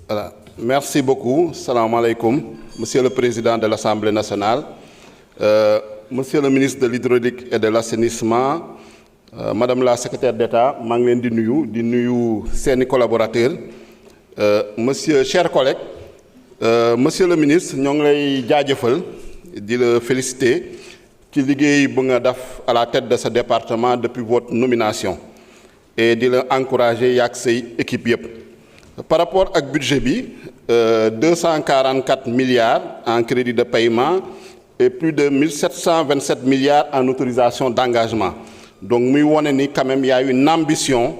Voilà. Merci beaucoup. Salam alaikum, Monsieur le Président de l'Assemblée nationale, Monsieur le ministre de l'Hydraulique et de l'Assainissement, Madame la Secrétaire d'État, maa ngi leen di nuyu seeni collaborateurs, Monsieur, chers collègues, Monsieur le ministre, ñoo ngi lay jaajëfal di la féliciter ci liggéey bu nga def à la tête de ce département depuis votre nomination et di la encourager yaak say équipe yëpp. Par rapport au budget bi 244 milliards en crédit de paiement et plus de 1727 milliards en autorisation d'engagement. Donc muy wone ni quand même il y a une ambition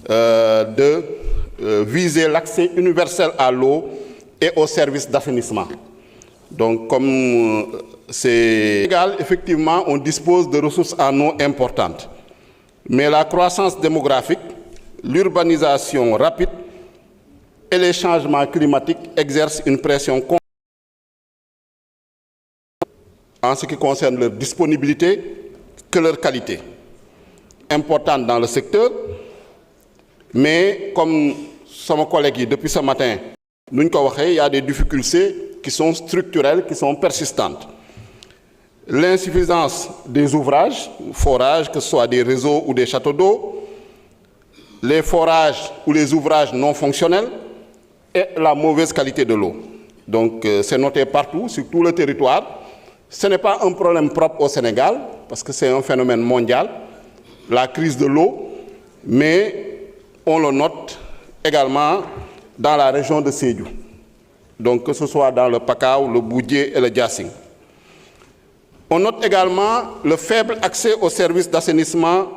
de viser l'accès universel à l'eau et aux services d'assainissement. Donc comme c'est égal, effectivement, on dispose de ressources en eau importantes. Mais la croissance démographique, l'urbanisation rapide et les changements climatiques exercent une pression en ce qui concerne leur disponibilité que leur qualité. Importante dans le secteur, mais comme mon collègue depuis ce matin, il y a des difficultés qui sont structurelles, qui sont persistantes. L'insuffisance des ouvrages, forages, que ce soit des réseaux ou des châteaux d'eau, les forages ou les ouvrages non fonctionnels, et la mauvaise qualité de l'eau. Donc c'est noté partout, sur tout le territoire. Ce n'est pas un problème propre au Sénégal, parce que c'est un phénomène mondial, la crise de l'eau, mais on le note également dans la région de Sédhiou. Donc que ce soit dans le Pakao, le Boudié et le Diassing. On note également le faible accès aux services d'assainissement,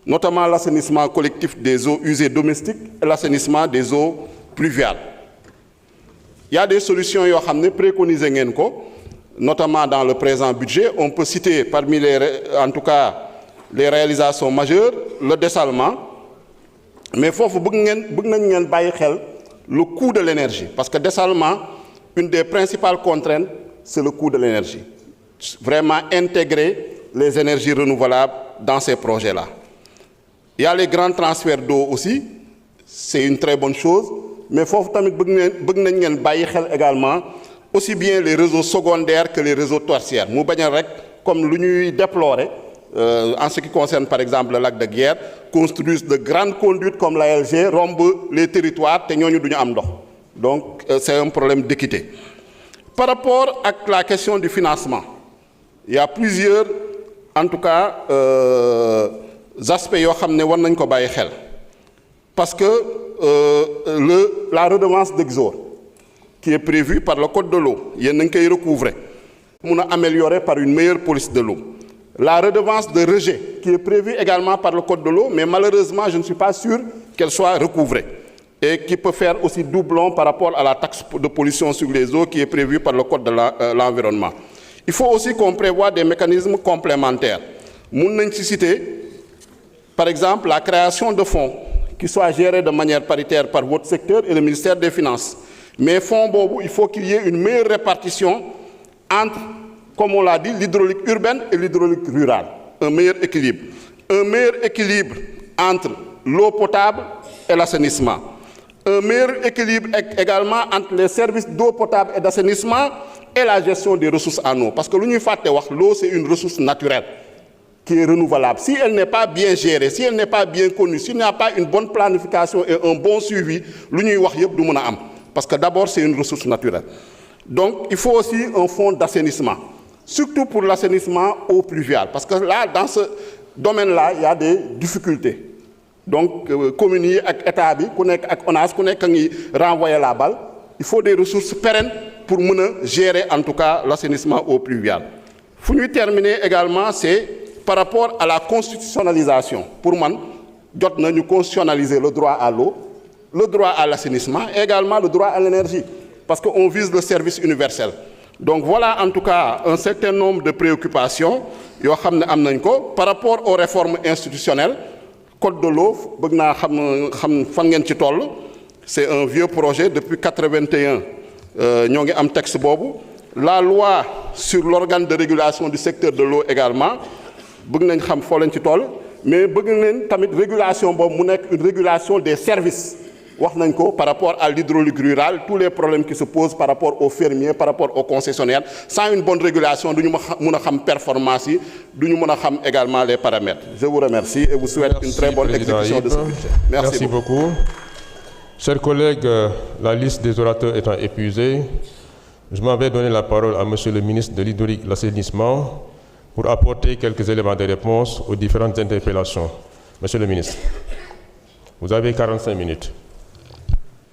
notamment l'assainissement collectif des eaux usées domestiques et l'assainissement des eaux pluviales. Il y a des solutions qui sont préconisées, notamment dans le présent budget. On peut citer parmi en tout cas les réalisations majeures, le dessalement. Mais il faut le coût de l'énergie. Parce que le dessalement, une des principales contraintes, c'est le coût de l'énergie. Vraiment intégrer les énergies renouvelables dans ces projets-là. Il y a les grands transferts d'eau aussi, c'est une très bonne chose, mais il faut également aussi bien les réseaux secondaires que les réseaux tertiaires. Nous comme nous déplorer, en ce qui concerne par exemple le lac de Guiers, construisent de grandes conduites comme la LG, rompent les territoires, donc c'est un problème d'équité. Par rapport à la question du financement, il y a plusieurs, en tout cas, aspects parce que la redevance d'exor, qui est prévue par le Code de l'eau, il y a un recouvrer, pour améliorer par une meilleure police de l'eau. La redevance de rejet, qui est prévue également par le Code de l'eau, mais malheureusement, je ne suis pas sûr qu'elle soit recouvrée. Et qui peut faire aussi doublon par rapport à la taxe de pollution sur les eaux qui est prévue par le Code de l'environnement. Il faut aussi qu'on prévoie des mécanismes complémentaires. Nous nécessiter, par exemple, la création de fonds qui soient gérés de manière paritaire par votre secteur et le ministère des Finances. Mais fonds, il faut qu'il y ait une meilleure répartition entre, comme on l'a dit, l'hydraulique urbaine et l'hydraulique rurale. Un meilleur équilibre. Un meilleur équilibre entre l'eau potable et l'assainissement. Un meilleur équilibre également entre les services d'eau potable et d'assainissement et la gestion des ressources en eau. Parce que l'eau, c'est une ressource naturelle qui est renouvelable. Si elle n'est pas bien gérée, si elle n'est pas bien connue, s'il n'y a pas une bonne planification et un bon suivi, parce que d'abord, c'est une ressource naturelle. Donc, il faut aussi un fonds d'assainissement, surtout pour l'assainissement eau pluviale. Parce que là, dans ce domaine-là, il y a des difficultés. Donc, communier avec l'État, avec ONAS, renvoyer la balle, il faut des ressources pérennes pour gérer en tout cas l'assainissement eau pluviale. Pour nous terminer également, c'est par rapport à la constitutionnalisation. Pour moi, nous constitutionnaliser le droit à l'eau, le droit à l'assainissement et également le droit à l'énergie, parce qu'on vise le service universel. Donc voilà en tout cas un certain nombre de préoccupations par rapport aux réformes institutionnelles. Code de l'eau, c'est un vieux projet depuis 1981. Nous avons un texte. La loi sur l'organe de régulation du secteur de l'eau également, mais une régulation, une régulation des services. wax nañ ko par rapport à l'hydraulique rurale, tous les problèmes qui se posent par rapport aux fermiers, par rapport aux concessionnaires. Sans une bonne régulation, nous n'avons pas de performance, nous n'avons pas également les paramètres. Je vous remercie et vous souhaite une très bonne exécution de ce budget. Merci beaucoup. Chers collègues, la liste des orateurs étant épuisée, je m'en vais donner la parole à Monsieur le ministre de l'Hydraulique et l'Assainissement pour apporter quelques éléments de réponse aux différentes interpellations. Monsieur le ministre, vous avez 45 minutes.